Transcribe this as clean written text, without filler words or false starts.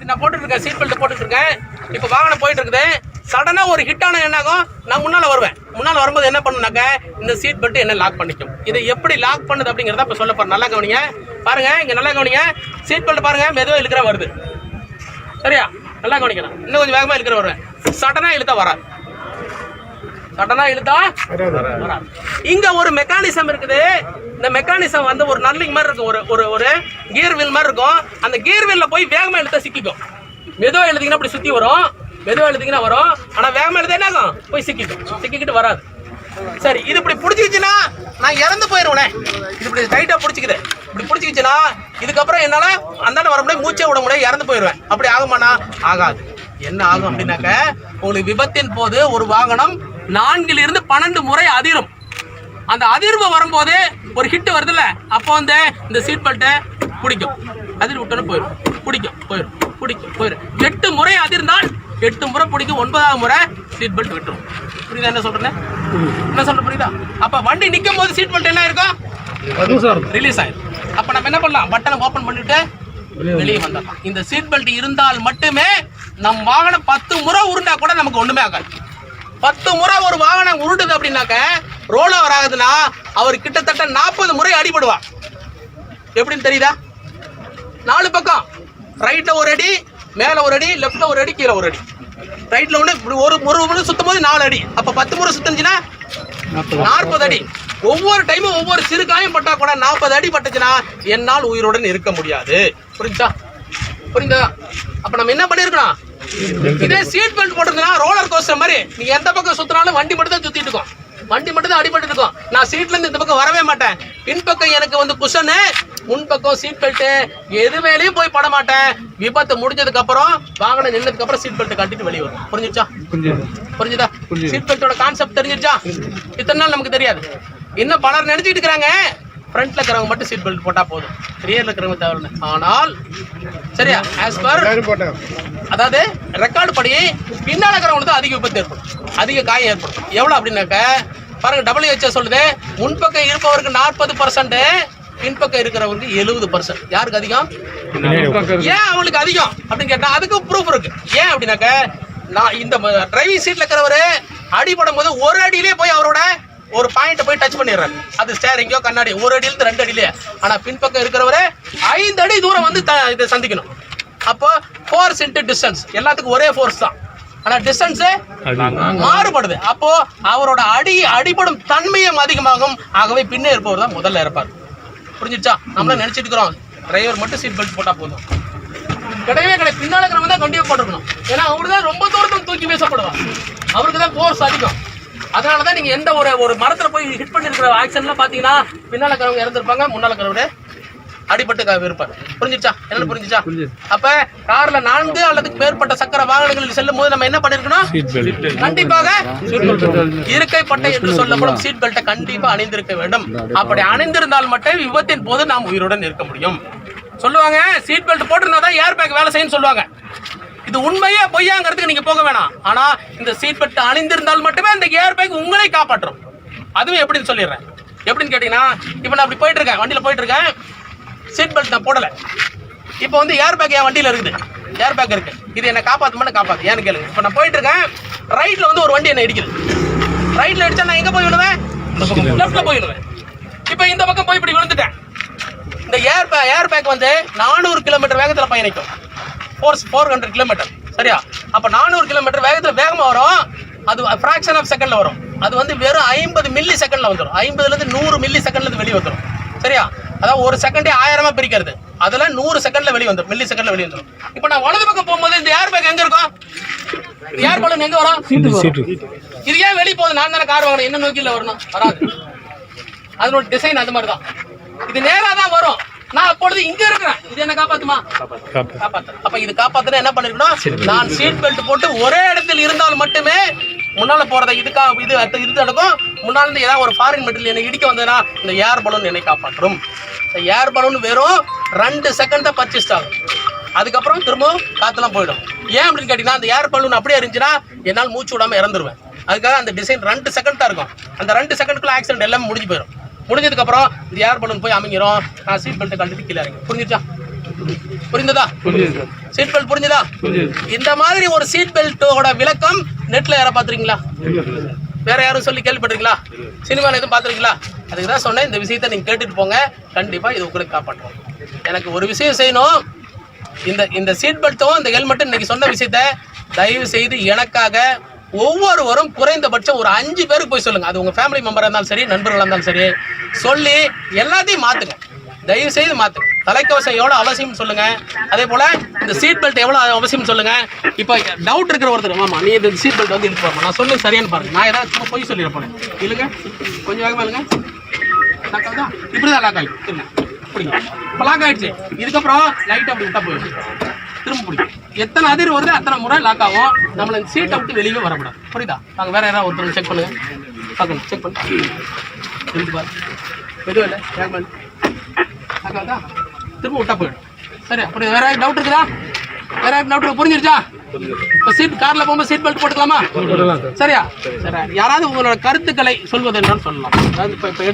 நான் போட்டுட்டு இருக்கேன், சீட் பெல்ட் போட்டுட்டு இருக்கேன். இப்போ வாகனம் போயிட்டு இருக்குது. சடனா ஒரு ஹிட் ஆன என்னாகும், நான் முன்னால வருவேன். முன்னால வரும்போது என்ன பண்ணுனாக்க இந்த சீட் பெல்ட் என்ன லாக் பண்ணிக்கும். இதை எப்படி லாக் பண்ணுது அப்படிங்கிறத இப்போ சொல்ல போறேன். நல்லா கவனிங்க, பாருங்க, இங்க நல்லா கவனிங்க. சீட் பெல்ட் பாருங்க, மெதுவாக இழுக்கிற வருது. சரியா, நல்லா கவனிக்கணும். இன்னும் கொஞ்சம் வேகமா இழுக்கிற வருவேன். சடனா இழுத்தா வராது. சடனா இழுத்தா வராது. இங்க ஒரு மெக்கானிசம் இருக்குது. இந்த மெக்கானிசம் வந்து ஒரு நர்லிங் மாதிரி இருக்கும், ஒரு கியர் வீல் மாதிரி இருக்கும். அந்த கியர் வீல்ல போய் வேகமா இழுத்தா சிக்கிக்கும். மெதுவா எழுதிங்கன்னா அப்படி சுத்தி வரும், மெதுவா எழுதிங்கன்னா வரும். ஆனா வேகமா எழுத என்ன ஆகும், போய் சிக்கிக்கும், சிக்கிக்கிட்டு வராது. சரி, இது இப்படி பிடிச்சிக்கிச்சுன்னா நான் இறந்து போயிடுவேன். இது இப்படி டைட்டா பிடிச்சிக்குது, இப்படி பிடிச்சிக்கிச்சுன்னா இதுக்கப்புறம் என்னால அந்தாண்ட வர முடியாது, மூச்சே விட முடியாது, இறந்து போயிடுவேன். அப்படி ஆகுமாண்ணா? ஆகாது. என்ன ஆகும் அப்படின்னாக்க, உங்களுக்கு விபத்தின் போது ஒரு வாகனம் 4 இருந்து 12 முறை அதிரும். அந்த அதிர்வு வரும்போது ஒரு ஹிட் வருதுல்ல, அப்போ வந்து இந்த சீட் பெல்ட்டை பிடிக்கும், அதிர் விட்டோன்னு போயிடும், பிடிக்கும், போயிடும், பிடிக்கும், போயிடும். 8 முறை அதிர்ந்தால் 8 முறை பிடிக்கும், 9ஆவது முறை சீட் பெல்ட் விட்டுரும். புரியுதா என்ன சொல்றேன்? என்ன சொல்ற புரியுதா? அப்ப வண்டி நிற்கும் போது சீட் பெல்ட் என்ன இருக்கும், ரிலீஸ் ஆயிடும். அப்ப நம்ம என்ன பண்ணலாம், பட்டனை ஓபன் பண்ணிட்டு வெளியே வந்துடலாம். இந்த சீட் பெல்ட் இருந்தால் மட்டுமே நம் வாகனம் 10 முறை உருண்டா கூட நமக்கு ஒண்ணுமே ஆகாது. 10 முறை ஒரு வாகனம் உருண்டுது அப்படின்னாக்க, ரோல் ஓவர் ஆகுதுன்னா அவர் கிட்டத்தட்ட 40 முறை அடிபடுவார். எப்படின்னு தெரியுதா? 4 பக்கம், ரைட்ல ஒரு அடி, மேல ஒரு அடி, லெப்ட்ல ஒரு அடி, கீழே ஒரு அடி. ரைட்ல ஒன்று ஒரு முறை சுத்தும் போது 4 அடி. அப்ப 10 முறை சுத்துச்சுன்னா 40 அடி. ஒவ்வொரு டைமும் ஒவ்வொரு சிறு காயம் பட்டா கூட 40 அடி பட்டுச்சுன்னா என்னால் உயிருடன் இருக்க முடியாது. புரிஞ்சா? புரியுதா? அப்ப நம்ம என்ன பண்ணிருக்கோம், இதே சீட் பெல்ட் போட்டிருந்தா ரோலர் கோஸ்டர் மாதிரி நீங்க எந்த பக்கம் சுத்தினாலும் வண்டி மட்டும் தான் சுத்திட்டு இருக்கும், வண்டி மட்டும் தான் அடிபட்டு இருக்கும். நான் சீட்ல இருந்து இந்த பக்கம் வரவே மாட்டேன். பின்பக்கம் எனக்கு வந்து குஷனு, முன்பக்கம் சீட் பெல்ட், எது மேலேயும் போய் பட மாட்டேன். விபத்து முடிஞ்சதுக்கு அப்புறம், வாகனம் நின்னதுக்கு அப்புறம் சீட் பெல்ட் கட்டிட்டு வெளியே வரும். புரிஞ்சிச்சா? புரிஞ்சுதா? சீட் பெல்ட்டோட கான்செப்ட் தெரிஞ்சிச்சா? இத்தனை நாள் நமக்கு தெரியாது. இன்னும் பலர் நினைச்சிட்டு இருக்கிறாங்க ஃப்ரண்ட்ல இருக்கிறவங்க மட்டும் சீட் பெல்ட் போட்டா போதும், ரியர்ல இருக்கிறவங்க தேவையில்லை. ஆனால் சரியா, ஆஸ் பர் அதாவது ரெக்கார்டு படி பின்னால இருக்கிறவங்களுக்கு அதிக விபத்து ஏற்படும், அதிக காயம் ஏற்படும். எவ்வளவு அப்படின்னாக்க பாருங்க, WHO சொல்லுது, முன்பக்கம் இருப்பவருக்கு 40%, பின்பக்கம் இருக்கிறவருக்கு 70%. யாருக்கு அதிகம்? ஏன் அவங்களுக்கு அதிகம் அப்படின்னு கேட்டா அதுக்கு ப்ரூஃப் இருக்கு. ஏன் அப்படின்னாக்க, நான் இந்த டிரைவிங் சீட்ல இருக்கிறவரு அடிபடும் போது ஒரு அடியிலே போய் அவரோட ஒரு பாயிண்ட் போய் டச் பண்ணிடுறாரு. அது ஸ்டேரிங்கோ கண்ணாடி, ஒரு அடியிலிருந்து 2 அடியிலே. ஆனா பின்பக்கம் இருக்கிறவரு 5 அடி தூரம் வந்து இதை சந்திக்கணும். அப்போ ஃபோர்ஸ் இன்டு டிஸ்டன்ஸ், எல்லாத்துக்கும் ஒரே ஃபோர்ஸ் தான், ஆனா டிஸ்டன்ஸ் மாறுபடுது. அப்போ அவரோட அடிபடும் தன்மையும் அதிகமாகும். ஆகவே பின்னே இருப்பவர் தான் முதல்ல இருப்பார். புரிஞ்சிச்சா? நம்மள நினைச்சிட்டு இருக்கிறோம் டிரைவர் மட்டும் சீட் பெல்ட் போட்டா போதும், கிடையவே கிடையாது. பின்னால இருக்கிறவங்க தான் கண்டிப்பா போட்டுக்கணும். ஏன்னா அவரு தான் ரொம்ப தூரத்தில் தூக்கி வீசப்படுவார், அவருக்கு தான் ஃபோர்ஸ் அதிகம். அதனாலதான் நீங்க எந்த ஒரு மரத்துல போய் ஹிட் பண்ணிருக்கிற ஆக்சிடென்ட்ல பாத்தீங்கன்னா பின்னால இருக்கிறவங்க இறந்துருப்பாங்க, முன்னால இருக்கிறவங்க அடிபட்டு இருப்பார். புரிஞ்சிச்சா? என்ன புரிஞ்சிச்சா? அப்ப கார்ல 4 அல்லது மேற்பட்ட சக்கர வாகனங்களில் செல்லும் போது நம்ம என்ன பண்ணிருக்கணும், கண்டிப்பாக இருக்கை பட்டை என்று சொல்லப்படும் சீட் பெல்ட்டை கண்டிப்பா அணிந்திருக்க வேண்டும். அப்படி அணிந்திருந்தால் மட்டும் விபத்தின் போது நாம் உயிருடன் இருக்க முடியும். சொல்லுவாங்க சீட் பெல்ட் போட்டிருந்தாதான் ஏர் பேக் வேலை செய்யும் சொல்லுவாங்க. இது உண்மையே பொய்யாங்கிறதுக்கு நீங்க போக வேணாம். ஆனா இந்த சீட் பெல்ட் அணிந்திருந்தால் மட்டுமே இந்த ஏர் பேக் உங்களை காப்பாற்றும். அதுவும் எப்படின்னு சொல்லிடுறேன். எப்படின்னு கேட்டீங்கன்னா, இப்ப நான் அப்படி போயிட்டு இருக்கேன், வண்டியில போயிட்டு இருக்கேன், சீட் பெல்ட் நான் போடல. இப்போ வந்து ஏர் பேக் என் வண்டியில இருக்குது, ஏர் பேக் இருக்கு, இது என்ன காப்பாத்துமான்னு காப்பாத்து. ஏன்னு கேளுங்க. இப்போ நான் போயிட்டு இருக்கேன், ரைட்ல வந்து ஒரு வண்டி என்ன இடிக்குது. ரைட்ல இடிச்சா நான் எங்க போய் விழுவேன், லெஃப்ட்ல போய் விழுவேன். இப்போ இந்த பக்கம் போய் இப்படி விழுந்துட்டேன். இந்த ஏர் பேக் வந்து 400 கிலோமீட்டர் வேகத்துல பயணிக்கும், 400 கிலோமீட்டர். சரியா? அப்ப 400 கிலோமீட்டர் வேகத்துல வேகமா வரும். அது ஃபிராக்ஷன் ஆஃப் செகண்ட்ல வரும். அது வந்து வெறும் 50 மில்லி செகண்ட்ல வந்துடும். 50ல இருந்து 100 மில்லி செகண்ட்ல வெளியே வந்துடும். சரியா? அதாவது ஒரு செகண்டே 1000 பிரிக்கிறது, அதுல 100 செகண்ட்ல வெளியே வந்துடும், மில்லி செகண்ட்ல வெளியே வந்துடும். இப்ப நான் வலது பக்கம் போகும்போது இந்த ஏர் பேக் எங்க இருக்கும், ஏர் பலூன் எங்க வரும், இது ஏன் வெளியே போகுது? நான் தானே கார் வாங்கணும், என்ன நோக்கில வரணும், வராது. அதனோட டிசைன் அது மாதிரிதான். இது நேரா தான் வரும். நான் அப்பொழுது இங்க இருக்கிறேன், இது என்ன காப்பாத்துமா? காப்பாத்து. அப்ப இது காப்பாத்துனா என்ன பண்ணிருக்கணும், நான் சீட் பெல்ட் போட்டு ஒரே இடத்தில் இருந்தால் மட்டுமே முன்னால போறதை இது நடக்கும். முன்னால இருந்து ஏதாவது ஒரு ஃபாரின் மெட்டீரியல் என்னை இடிக்க வந்ததுன்னா இந்த ஏர் பலூன் என்னை காப்பாற்றும். ஏர் பலூன் வெறும் 2 செகண்ட் தான் பர்ச்சேஸ் ஆகும், அதுக்கப்புறம் திரும்பவும் காத்தெல்லாம் போயிடும். ஏன் அப்படின்னு கேட்டீங்கன்னா, அந்த ஏர் பலூன் அப்படியே இருந்துச்சுன்னா என்னால் மூச்சு விடாம இறந்துருவேன். அதுக்காக அந்த டிசைன் 2 செகண்ட் தான் இருக்கும். அந்த 2 செகண்டுக்குள்ள ஆக்சிடென்ட் எல்லாமே முடிஞ்சு போயிடும். முடிஞ்சதுக்கு அப்புறம் இந்த ஏர் பலூன் போய் அமைங்கிறோம், நான் சீட் பெல்ட் கழட்டி கீழே இறங்கி. புரிஞ்சிச்சா? புரிந்ததா? சீட் பெல்ட் புரிஞ்சுதா? இந்த மாதிரி ஒரு சீட் பெல்ட்டோட விளக்கம் நெட்ல யாரை பாத்துறீங்களா? வேற யாரும் சொல்லி கேள்விப்பட்டிருக்கீங்களா? சினிமாவில் எதுவும் பார்த்துருக்கீங்களா? அதுக்கு தான் சொன்னேன், இந்த விஷயத்தை நீங்கள் கேட்டுட்டு போங்க, கண்டிப்பாக இது உங்களுக்கு காப்பாற்றும். எனக்கு ஒரு விஷயம் செய்யணும், இந்த சீட் பெல்ட்டும் இந்த ஹெல்மெட்டும் இன்னைக்கு சொன்ன விஷயத்த தயவு செய்து எனக்காக ஒவ்வொருவரும் குறைந்தபட்சம் ஒரு 5 பேருக்கு போய் சொல்லுங்க. அது உங்கள் ஃபேமிலி மெம்பராக இருந்தாலும் சரி, நண்பர்களாக இருந்தாலும் சரி, சொல்லி எல்லாத்தையும் மாற்றுங்க. தயவு செய்து மாற்றுங்க. தலைக்கவசம் எவ்வளோ அவசியம் சொல்லுங்க. அதே போல் இந்த சீட் பெல்ட் எவ்வளோ அவசியம் சொல்லுங்க. இப்போ டவுட் இருக்கிற ஒருத்தர், ஆமாம் நீ இந்த சீட் பெல்ட் வந்து இழுத்து பாருங்க, நான் சொல்லுங்க சரியானு பாருங்க. நான் ஏதாவது சும்மா போய் சொல்லிட போனேன். இல்லைங்க, கொஞ்சம் வேகமாக இல்லைங்க. லாக் ஆகுதா? இப்படி தான் லாக் ஆகிடும். இல்லை பிடிக்கும். இப்போ லாக் ஆகிடுச்சு. இதுக்கப்புறம் லைட்டாக அப்படி விட்டா போயிடும், திரும்ப பிடிக்கும். எத்தனை அதிர் வருது அத்தனை முறை லாக் ஆகும். நம்மளை இந்த சீட்டை விட்டு வெளியே வரக்கூடாது. புரியுதா? நாங்கள் வேறு யாராவது ஒருத்தர் செக் பண்ணுங்க, பார்க்கணும், செக் பண்ணி இழுத்து பாரு. எதுவும் இல்லை, ஹேல்மெட் லாக் ஆகுதா? திரும்ப விட்டா போயிடும். சரி, அப்படி வேற யாருக்கு டவுட் இருக்குதா? வேற யாருக்கு டவுட் புரிஞ்சிருச்சா? இப்போ சீட் காரில் போகும்போது சீட் பெல்ட் போட்டுக்கலாமா? சரியா? சரி, யாராவது உங்களோட கருத்துக்களை சொல்வது என்னன்னு சொல்லலாம். அதாவது இப்போ